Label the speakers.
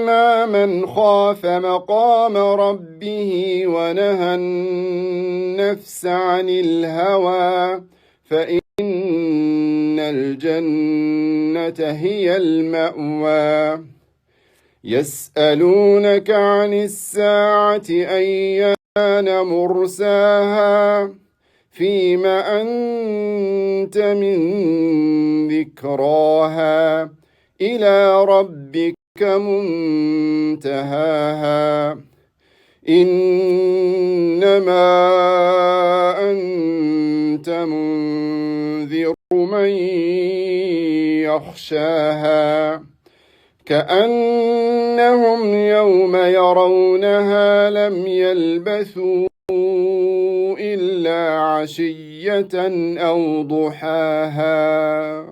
Speaker 1: فأما من خاف مقام ربه ونهى النفس عن الهوى فإن الجنة هي المأوى يسألونك عن الساعة أيان مرساها فيم أنت من ذكراها إلى ربك منتهاها إنما أنت منذر من يخشاها كأنهم يوم يرونها لم يلبثوا إلا عشية أو ضحاها